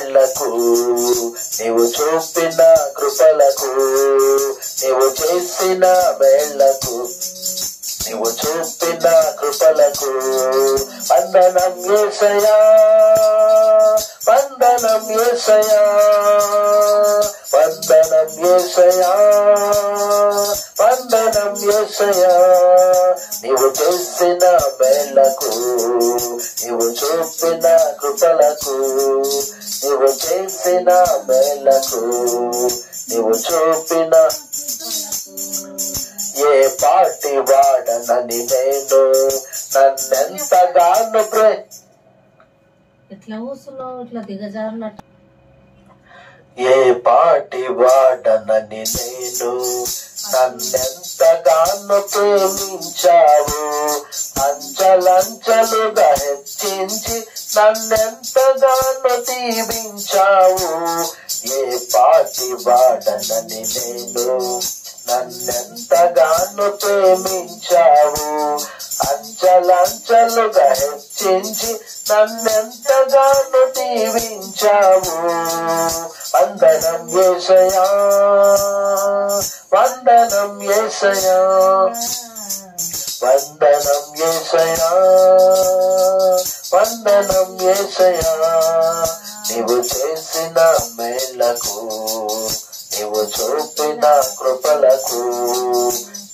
మేళ్లకు నీవు చూపిన కృపలకు నీవు చేసిన మేళ్లకు నీవు చూపిన కృపలకు వందనం యేసయ్యా వందనం యేసయ్యా వందనం యేసయ్యా వందనం యేసయ్యా నీవు చేసిన మేళ్లకు నీవు చూపిన కృపలకు నీవు చేసిన మేళ్లకు నీవు చూపిన ఏ పాటి వాడనని నేను నన్నెంతగాను ఇట్లా ఊసులో ఇట్లా దిగజారినట్టు ఏ పాటి వాడనని నేను నన్నెంతగాను ప్రేమించావు అంచలంచలుగా హెచ్చించి నన్నెంతగాను దీవించావు ఏ పాటి వాడనని నేను నన్నెంతగాను ప్రేమించావు అంచలంచలుగా హెచ్చించి నన్నెంతగాను దీవించావు వందనం యేసయ్యా వందనం యేసయ్యా వందనం యేసయ్యా వందనం యేసయ్యా నీవు చేసిన మేళ్లకు నీవు చూపిన కృపలకు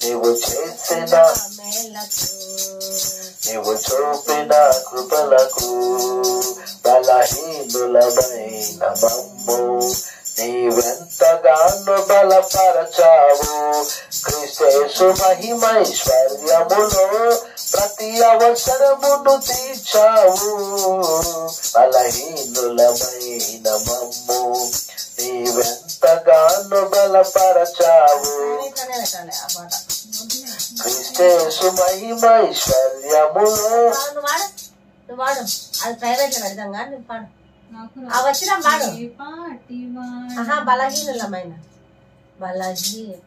నీవు చేసిన నీవు చూపిన కృపలకు బలహీనులమైన మమ్ము నీవెంతగానో బలపరచావు క్రీస్తు మహిమైశ్వర్యములో ప్రతి అవసరమును తీర్చావు బలహీనులమైన మమ్ము నీవెంతగానో బలపరచావు క్రీస్తు మహిమైశ్వర్యములో అది ప్రైవేట్ లో పెడదాం కానీ పాడు వచ్చిన పాడు బలహీనులమైన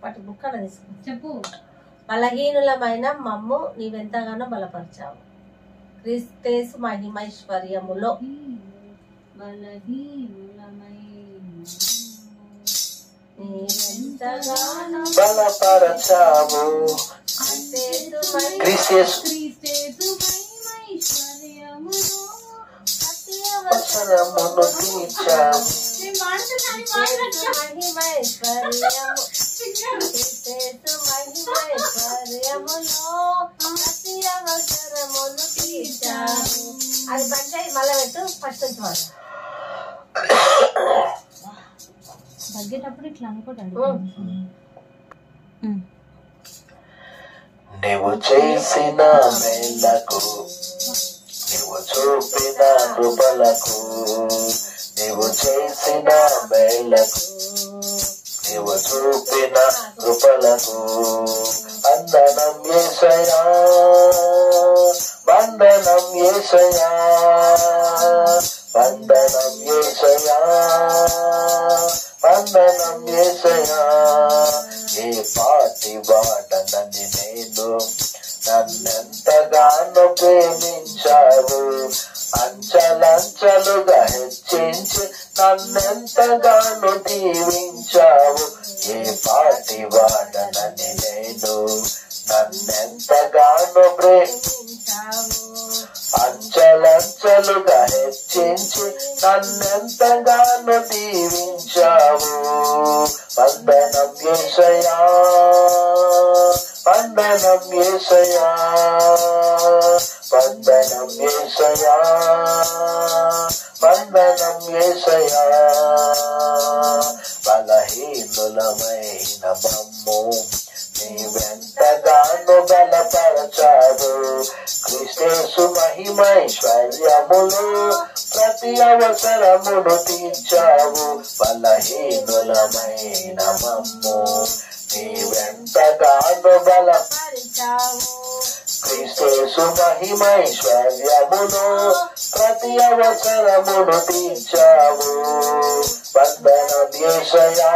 పట్టు బుక్కన తీసుకో చెప్పు బలహీనులమైన మమ్ము నీవెంతగానో బలపరిచావు క్రీస్తు మహిమైశ్వర్యములో బలపరచావు అవసరమును తీర్చావు అది పంచాయి మళ్ళీ పెట్టు ఫస్ట్ తగ్గేటప్పుడు ఇట్లా అనుకోండి నీవు చేసిన మేళ్లకు నీవు చూపిన కృపలకు నీవు చేసిన మేళ్లకు నీవు చూపిన కృపలకు వందనం యేసయ్యా వందనం యేసయ్యా వందనం యేసయ్యా వందనం యేసయ్యా ఏ పాటి వాడనని నేను నన్నెంతగానో ప్రేమించావు అంచలంచలుగా హెచ్చించి నన్నెంతగానో దీవించావు ఏ పాటి వాడనని నేను నన్నెంతగానో ప్రేమించావు అంచలంచలుగా హెచ్చించి నన్నెంతగానో దీవించావు వందనం యేసయ్యా వందనం యేసయ్యా వందనం యేసయ్యా వందనం యేసయ్యా బలహీనులమైన మమ్ము నీవెంతగానో బలపరచావు క్రీస్తు మహిమైశ్వర్యములో ప్రతి అవసరమును తీర్చావు బలహీనులమైన మమ్ము నీవెంతగానో బలపరచావు క్రీస్తు మహిమైశ్వర్యములో ప్రతి అవసరమును తీర్చావు వందనం యేసయ్యా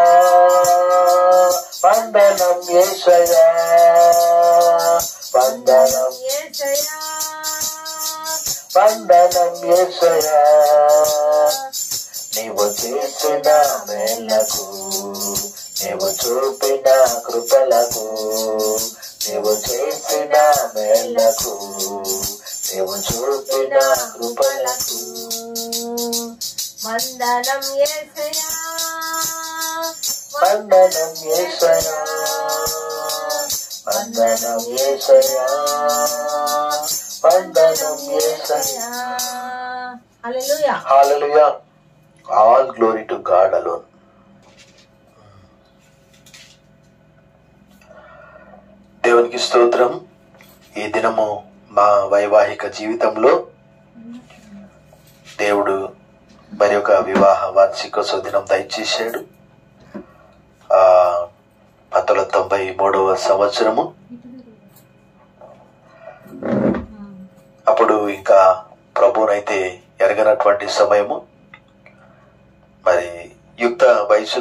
వందనం యేసయ్యా వందనం వందనం యేసయ్యా నీవు చేసిన మేలకు, నీవు చూపిన కృపలకు, నీవు చేసిన మేలకు, నీవు చూపిన కృపలకు. వందనం యేసయ్యా, వందనం యేసయ్యా, వందనం యేసయ్యా, వందనం యేసయ్యా. Hallelujah. Hallelujah. All glory to God alone. దేవునికి స్తోత్రం. ఈ దినము మా వైవాహిక జీవితంలో దేవుడు మరి ఒక వివాహ వార్షికోత్సవ దినం దయచేశాడు. 1993వ సంవత్సరము. అప్పుడు ఇంకా ప్రభువునైతే ఎరగనటువంటి సమయము. మరి యుక్త వయసులో